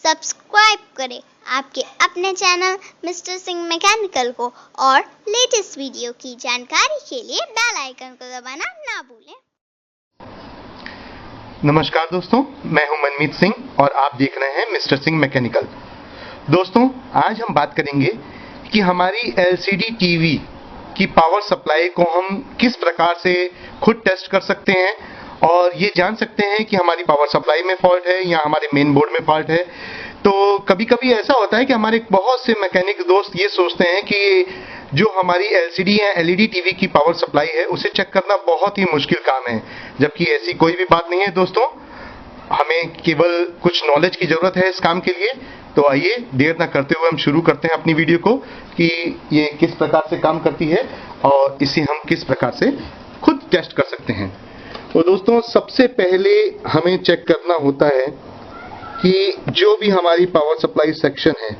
Subscribe करें आपके अपने चैनल मिस्टर सिंह मैकेनिकल को और लेटेस्ट वीडियो की जानकारी के लिए बेल आइकन को दबाना ना भूलें। नमस्कार दोस्तों, मैं हूं मनमीत सिंह और आप देख रहे हैं मिस्टर सिंह मैकेनिकल। दोस्तों, आज हम बात करेंगे कि हमारी एलसीडी टीवी की पावर सप्लाई को हम किस प्रकार से खुद टेस्ट कर सकते हैं और ये जान सकते हैं कि हमारी पावर सप्लाई में फॉल्ट है या हमारे मेन बोर्ड में फॉल्ट है। तो कभी कभी ऐसा होता है कि हमारे बहुत से मैकेनिक दोस्त ये सोचते हैं कि जो हमारी एलसीडी या एलईडी टीवी की पावर सप्लाई है उसे चेक करना बहुत ही मुश्किल काम है, जबकि ऐसी कोई भी बात नहीं है दोस्तों। हमें केवल कुछ नॉलेज की जरूरत है इस काम के लिए। तो आइए देर ना करते हुए हम शुरू करते हैं अपनी वीडियो को कि ये किस प्रकार से काम करती है और इसे हम किस प्रकार से खुद टेस्ट कर सकते हैं। तो दोस्तों, सबसे पहले हमें चेक करना होता है कि जो भी हमारी पावर सप्लाई सेक्शन है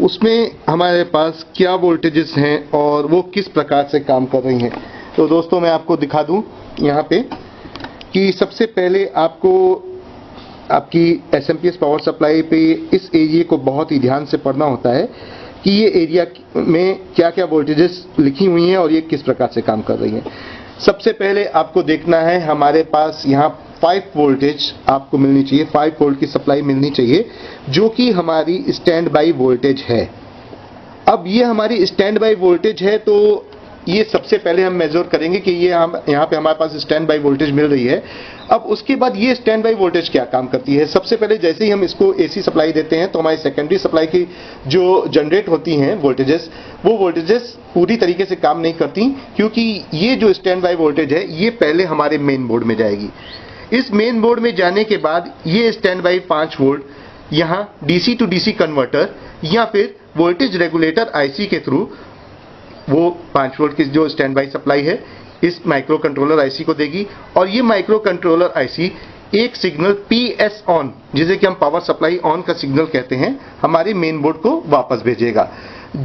उसमें हमारे पास क्या वोल्टेजेस हैं और वो किस प्रकार से काम कर रही हैं। तो दोस्तों, मैं आपको दिखा दूं यहाँ पे कि सबसे पहले आपको आपकी एसएमपीएस पावर सप्लाई पे इस एरिया को बहुत ही ध्यान से पढ़ना होता है कि ये एरिया में क्या क्या वोल्टेजेस लिखी हुई हैं और ये किस प्रकार से काम कर रही हैं। सबसे पहले आपको देखना है हमारे पास यहाँ 5 वोल्टेज आपको मिलनी चाहिए, 5 वोल्ट की सप्लाई मिलनी चाहिए जो कि हमारी स्टैंड बाई वोल्टेज है। अब ये हमारी स्टैंड बाई वोल्टेज है तो ये सबसे पहले हम मेजर करेंगे कि ये यहाँ पे हमारे पास स्टैंड बाई वोल्टेज मिल रही है। अब उसके बाद ये स्टैंड बाई वोल्टेज क्या काम करती है। सबसे पहले जैसे ही हम इसको एसी सप्लाई देते हैं तो हमारी सेकेंडरी सप्लाई की जो जनरेट होती हैं वोल्टेजेस, वो वोल्टेजेस पूरी तरीके से काम नहीं करती, क्योंकि ये जो स्टैंड बाई वोल्टेज है ये पहले हमारे मेन बोर्ड में जाएगी। इस मेन बोर्ड में जाने के बाद ये स्टैंड बाई 5 वोल्ट यहाँ डीसी टू डीसी कन्वर्टर या फिर वोल्टेज रेगुलेटर आईसी के थ्रू वो 5 वोल्ट की जो स्टैंड बाई सप्लाई है इस माइक्रो कंट्रोलर आईसी को देगी और ये माइक्रो कंट्रोलर आईसी एक सिग्नल पीएस ऑन, जिसे कि हम पावर सप्लाई ऑन का सिग्नल कहते हैं, हमारे मेन बोर्ड को वापस भेजेगा।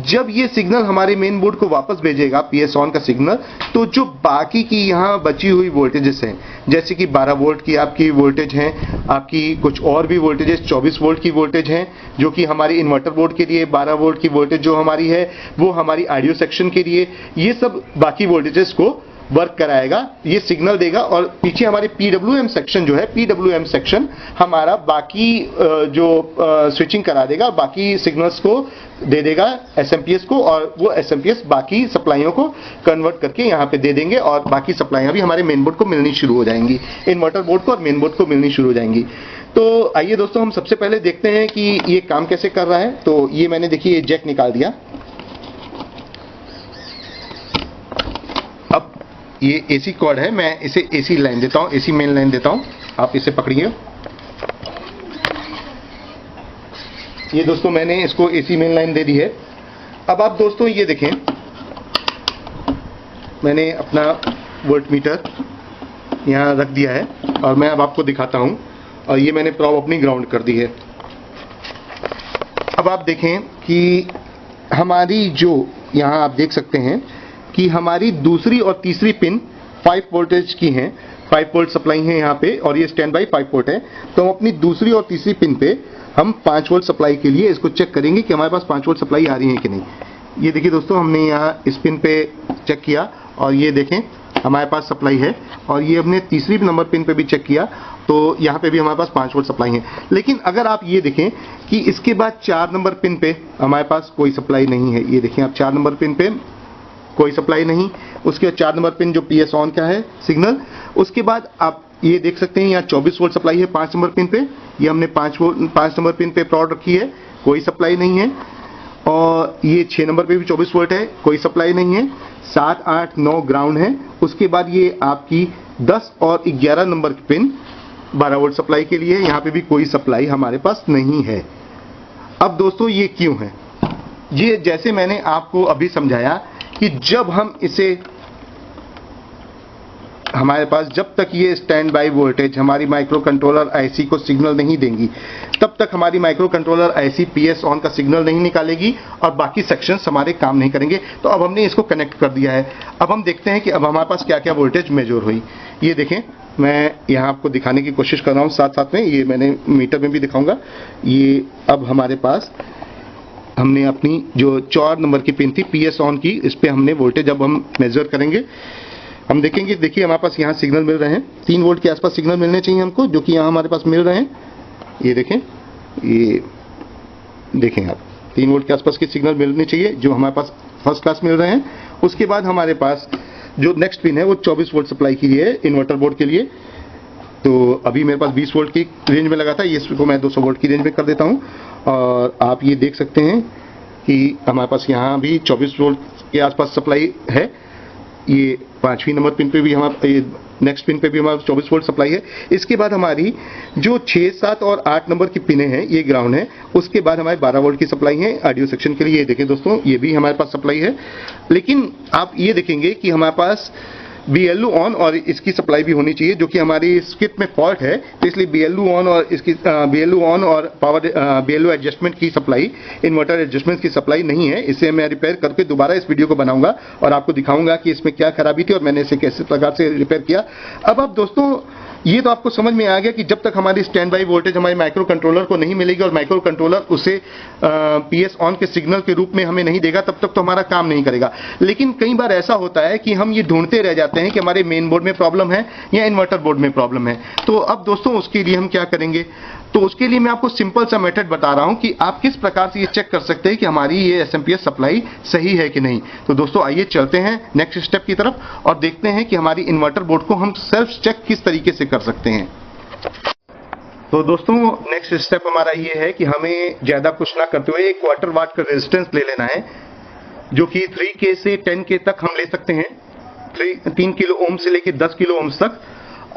जब ये सिग्नल हमारे मेन बोर्ड को वापस भेजेगा पीएस ऑन का सिग्नल, तो जो बाकी की यहाँ बची हुई वोल्टेजेस हैं, जैसे कि 12 वोल्ट की आपकी वोल्टेज हैं, आपकी कुछ और भी वोल्टेजेस 24 वोल्ट की वोल्टेज हैं जो कि हमारी इन्वर्टर बोर्ड के लिए, 12 वोल्ट की वोल्टेज जो हमारी है वो हमारी ऑडियो सेक्शन के लिए, ये सब बाकी वोल्टेजेस को वर्क कराएगा, ये सिग्नल देगा। और पीछे हमारे पीडब्ल्यूएम सेक्शन जो है, पीडब्ल्यूएम सेक्शन हमारा बाकी जो स्विचिंग करा देगा, बाकी सिग्नल्स को दे देगा एसएमपीएस को और वो एसएमपीएस बाकी सप्लाइयों को कन्वर्ट करके यहाँ पे दे देंगे और बाकी सप्लाइयाँ भी हमारे मेन बोर्ड को मिलनी शुरू हो जाएंगी, इन्वर्टर बोर्ड को और मेन बोर्ड को मिलनी शुरू हो जाएंगी। तो आइए दोस्तों, हम सबसे पहले देखते हैं कि ये काम कैसे कर रहा है। तो ये मैंने देखिए ये जैक निकाल दिया। ये एसी कॉर्ड है, मैं इसे एसी लाइन देता हूं, एसी मेन लाइन देता हूं, आप इसे पकड़िए। ये दोस्तों मैंने इसको एसी मेन लाइन दे दी है। अब आप दोस्तों ये देखें, मैंने अपना वोल्टमीटर यहां रख दिया है और मैं अब आपको दिखाता हूं और ये मैंने प्रॉब अपनी ग्राउंड कर दी है। अब आप देखें कि हमारी जो यहां आप देख सकते हैं कि हमारी दूसरी और तीसरी पिन 5 वोल्टेज की हैं, 5 वोल्ट सप्लाई है यहाँ पे और ये स्टैंड बाई 5 वोल्ट है। तो हम अपनी दूसरी और तीसरी पिन पे हम 5 वोल्ट सप्लाई के लिए इसको चेक करेंगे कि हमारे पास 5 वोल्ट सप्लाई आ रही है कि नहीं। ये देखिए दोस्तों, हमने यहाँ इस पिन पे चेक किया और ये देखें हमारे पास सप्लाई है और ये हमने तीसरी नंबर पिन पे भी चेक किया तो यहाँ पे भी हमारे पास 5 वोल्ट सप्लाई है। लेकिन अगर आप ये देखें कि इसके बाद 4 नंबर पिन पे हमारे पास कोई सप्लाई नहीं है, ये देखें आप 4 नंबर पिन पे कोई सप्लाई नहीं, उसके बाद 4 नंबर पिन जो पीएस ऑन का है सिग्नल, उसके बाद आप ये देख सकते हैं यहाँ 24 वोल्ट सप्लाई है 5 नंबर पिन पे, ये हमने 5 नंबर पिन पे प्लॉट रखी है, कोई सप्लाई नहीं है। और ये 6 नंबर पे भी 24 वोल्ट है, कोई सप्लाई नहीं है। 7, 8, 9 ग्राउंड है। उसके बाद ये आपकी 10 और 11 नंबर पिन 12 वोल्ट सप्लाई के लिए है, यहाँ पे भी कोई सप्लाई हमारे पास नहीं है। अब दोस्तों ये क्यों है, ये जैसे मैंने आपको अभी समझाया कि जब हम इसे हमारे पास जब तक ये स्टैंड बाई वोल्टेज हमारी माइक्रो कंट्रोलर आईसी को सिग्नल नहीं देंगी तब तक हमारी micro controller IC PS on का सिग्नल नहीं निकालेगी और बाकी सेक्शंस हमारे काम नहीं करेंगे। तो अब हमने इसको कनेक्ट कर दिया है। अब हम देखते हैं कि अब हमारे पास क्या क्या वोल्टेज मेजर हुई। ये देखें मैं यहाँ आपको दिखाने की कोशिश कर रहा हूँ, साथ साथ में ये मैंने मीटर में भी दिखाऊंगा। ये अब हमारे पास हमने अपनी जो 4 नंबर की पिन थी PS ऑन की, इस पे हमने वोल्टेज अब हम मेजर करेंगे। हम देखेंगे, देखिए हमारे पास यहाँ सिग्नल मिल रहे हैं, 3 वोल्ट के आसपास सिग्नल मिलने चाहिए हमको, जो कि यहाँ हमारे पास मिल रहे हैं। ये देखें, ये देखें आप, 3 वोल्ट के आसपास के सिग्नल मिलने चाहिए जो हमारे पास फर्स्ट क्लास मिल रहे हैं। उसके बाद हमारे पास जो नेक्स्ट पिन है वो 24 वोल्ट सप्लाई की है इन्वर्टर बोर्ड के लिए। तो अभी मेरे पास 20 वोल्ट की रेंज में लगा था, ये इसको मैं 200 वोल्ट की रेंज में कर देता हूँ। और आप ये देख सकते हैं कि हमारे पास यहाँ भी 24 वोल्ट के आसपास सप्लाई है। ये 5वीं नंबर पिन पे भी हमारे, नेक्स्ट पिन पे भी हमारा 24 वोल्ट सप्लाई है। इसके बाद हमारी जो 6, 7 और 8 नंबर की पिनें हैं, ये ग्राउंड है। उसके बाद हमारे 12 वोल्ट की सप्लाई है ऑडियो सेक्शन के लिए। ये देखें दोस्तों, ये भी हमारे पास सप्लाई है। लेकिन आप ये देखेंगे कि हमारे पास BLU ऑन और इसकी सप्लाई भी होनी चाहिए, जो कि हमारी स्किप में फॉल्ट है, तो इसलिए BLU ऑन और इसकी BLU ऑन और पावर BLU एडजस्टमेंट की सप्लाई, इन्वर्टर एडजस्टमेंट की सप्लाई नहीं है। इसे मैं रिपेयर करके दोबारा इस वीडियो को बनाऊंगा और आपको दिखाऊंगा कि इसमें क्या खराबी थी और मैंने इसे कैसे प्रकार से रिपेयर किया। अब आप दोस्तों, ये तो आपको समझ में आ गया कि जब तक हमारी स्टैंड बाई वोल्टेज हमारे माइक्रो कंट्रोलर को नहीं मिलेगी और माइक्रो कंट्रोलर उसे PS ऑन के सिग्नल के रूप में हमें नहीं देगा, तब तक तो हमारा काम नहीं करेगा। लेकिन कई बार ऐसा होता है कि हम ये ढूंढते रह जाते हैं कि हमारे मेन बोर्ड में प्रॉब्लम है या इन्वर्टर बोर्ड में प्रॉब्लम है। तो अब दोस्तों, उसके लिए हम क्या करेंगे? तो उसके लिए मैं आपको सिंपल सा मेथड बता रहा हूं कि आप किस प्रकार से ये चेक कर सकते हैं कि हमारी ये SMPS सप्लाई सही है कि नहीं। तो दोस्तों, आइए चलते हैं नेक्स्ट स्टेप की तरफ और देखते हैं कि हमारी इन्वर्टर बोर्ड को हम सेल्फ चेक किस तरीके से कर सकते हैं। तो दोस्तों, नेक्स्ट स्टेप हमारा ये है कि हमें ज्यादा कुछ ना करते हुए 1 क्वार्टर वाट का रेजिस्टेंस ले लेना है, जो कि 3K से 10K तक हम ले सकते हैं, 3 किलो ओम से लेकर 10 किलो ओम तक।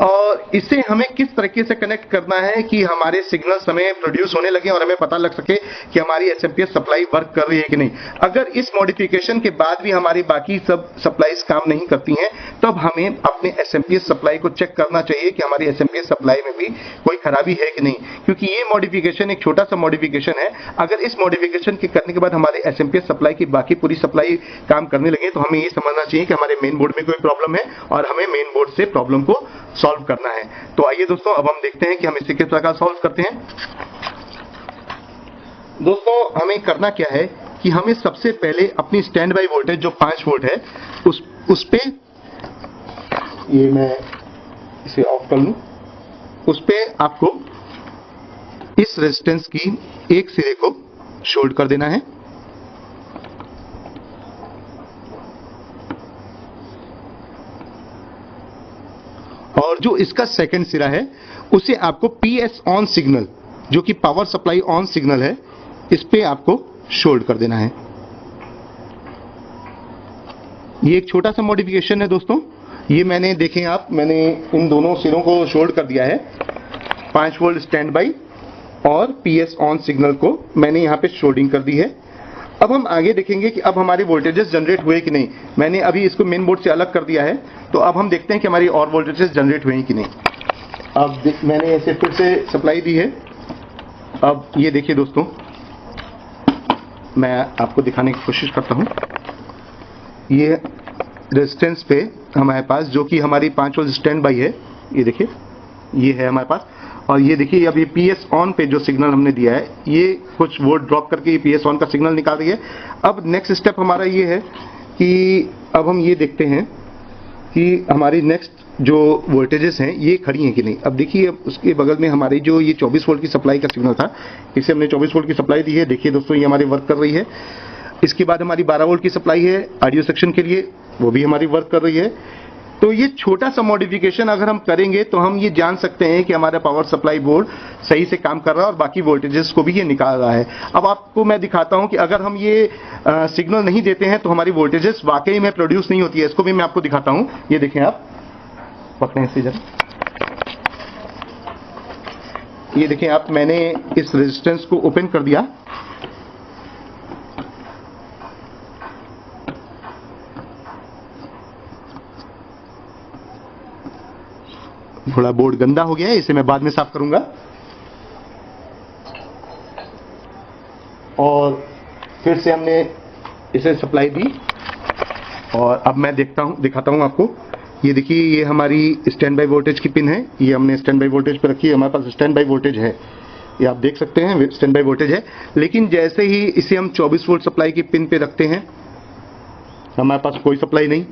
और इसे हमें किस तरीके से कनेक्ट करना है कि हमारे सिग्नल्स हमें प्रोड्यूस होने लगे और हमें पता लग सके कि हमारी SMPS सप्लाई वर्क कर रही है कि नहीं। अगर इस मॉडिफिकेशन के बाद भी हमारी बाकी सब सप्लाईज काम नहीं करती हैं, तब हमें अपने SMPS सप्लाई को चेक करना चाहिए कि हमारी SMPS सप्लाई में भी कोई खराबी है कि नहीं, क्योंकि ये मॉडिफिकेशन एक छोटा सा मॉडिफिकेशन है। अगर इस मॉडिफिकेशन के करने के बाद हमारे SMPS सप्लाई की बाकी पूरी सप्लाई काम करने लगे, तो हमें ये समझना चाहिए कि हमारे मेन बोर्ड में कोई प्रॉब्लम है और हमें मेन बोर्ड से प्रॉब्लम को सॉल्व करना है। तो आइए दोस्तों, अब हम देखते हैं कि हम इसे किस प्रकार सॉल्व करते हैं। दोस्तों, हमें करना क्या है कि हमें सबसे पहले अपनी स्टैंड बाई वोल्टेज जो 5 वोल्ट है, उस पे, ये मैं इसे ऑफ कर लूं, उस पे आपको इस रेजिस्टेंस की एक सिरे को शॉर्ट कर देना है। और जो इसका सेकंड सिरा है, उसे आपको PS ऑन सिग्नल, जो कि पावर सप्लाई ऑन सिग्नल है, इस पे आपको शॉर्ट कर देना है। ये एक छोटा सा मॉडिफिकेशन है दोस्तों। ये मैंने, देखें आप, मैंने इन दोनों सिरों को शॉर्ट कर दिया है। 5 वोल्ट स्टैंड बाई और PS ऑन सिग्नल को मैंने यहाँ पे शॉर्टिंग कर दी है। अब हम आगे देखेंगे कि अब हमारे वोल्टेजेस जनरेट हुए कि नहीं। मैंने अभी इसको मेन बोर्ड से अलग कर दिया है, तो अब हम देखते हैं कि हमारी और वोल्टेजेस जनरेट हुए कि नहीं। अब मैंने इसे फिर से सप्लाई दी है। अब ये देखिए दोस्तों, मैं आपको दिखाने की कोशिश करता हूँ। ये रेजिस्टेंस पे हमारे पास, जो कि हमारी 5 वोल्ट स्टैंड बाई है, ये देखिए, ये है हमारे पास। और ये देखिए, अब ये PS ऑन पे जो सिग्नल हमने दिया है, ये कुछ वोल्ट ड्रॉप करके ये PS ऑन का सिग्नल निकाल रही है। अब नेक्स्ट स्टेप हमारा ये है कि अब हम ये देखते हैं कि हमारी नेक्स्ट जो वोल्टेजेस हैं ये खड़ी हैं कि नहीं। अब देखिए, अब उसके बगल में हमारी जो ये 24 वोल्ट की सप्लाई का सिग्नल था, इसे हमने 24 वोल्ट की सप्लाई दी है। देखिए दोस्तों, ये हमारी वर्क कर रही है। इसके बाद हमारी 12 वोल्ट की सप्लाई है ऑडियो सेक्शन के लिए, वो भी हमारी वर्क कर रही है। तो ये छोटा सा मॉडिफिकेशन अगर हम करेंगे तो हम ये जान सकते हैं कि हमारा पावर सप्लाई बोर्ड सही से काम कर रहा है और बाकी वोल्टेजेस को भी ये निकाल रहा है। अब आपको मैं दिखाता हूं कि अगर हम ये सिग्नल नहीं देते हैं तो हमारी वोल्टेजेस वाकई में प्रोड्यूस नहीं होती है। इसको भी मैं आपको दिखाता हूं। ये देखें, आप पकड़ें इसे जरा। ये देखें आप, मैंने इस रेजिस्टेंस को ओपन कर दिया। थोड़ा बोर्ड गंदा हो गया है, इसे मैं बाद में साफ करूंगा। और फिर से हमने इसे सप्लाई दी और अब मैं दिखाता हूं आपको ये देखिए, ये हमारी स्टैंड बाई वोल्टेज की पिन है, ये हमने स्टैंड बाई वोल्टेज पे रखी है। हमारे पास स्टैंड बाई वोल्टेज है, ये आप देख सकते हैं स्टैंड बाई वोल्टेज है। लेकिन जैसे ही इसे हम 24 वोल्ट सप्लाई की पिन पे रखते हैं, हमारे पास कोई सप्लाई नहीं।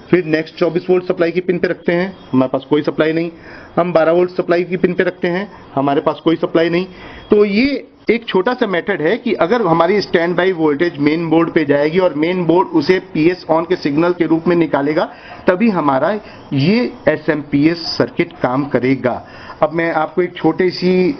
फिर नेक्स्ट 24 वोल्ट सप्लाई की पिन पे रखते हैं, हमारे पास कोई सप्लाई नहीं। हम 12 वोल्ट सप्लाई की पिन पे रखते हैं, हमारे पास कोई सप्लाई नहीं। तो ये एक छोटा सा मेथड है कि अगर हमारी stand by voltage main board पे जाएगी और मेन बोर्ड उसे पीएस ऑन के सिग्नल के रूप में निकालेगा, तभी हमारा ये एसएमपीएस सर्किट काम करेगा। अब मैं आपको एक छोटी सी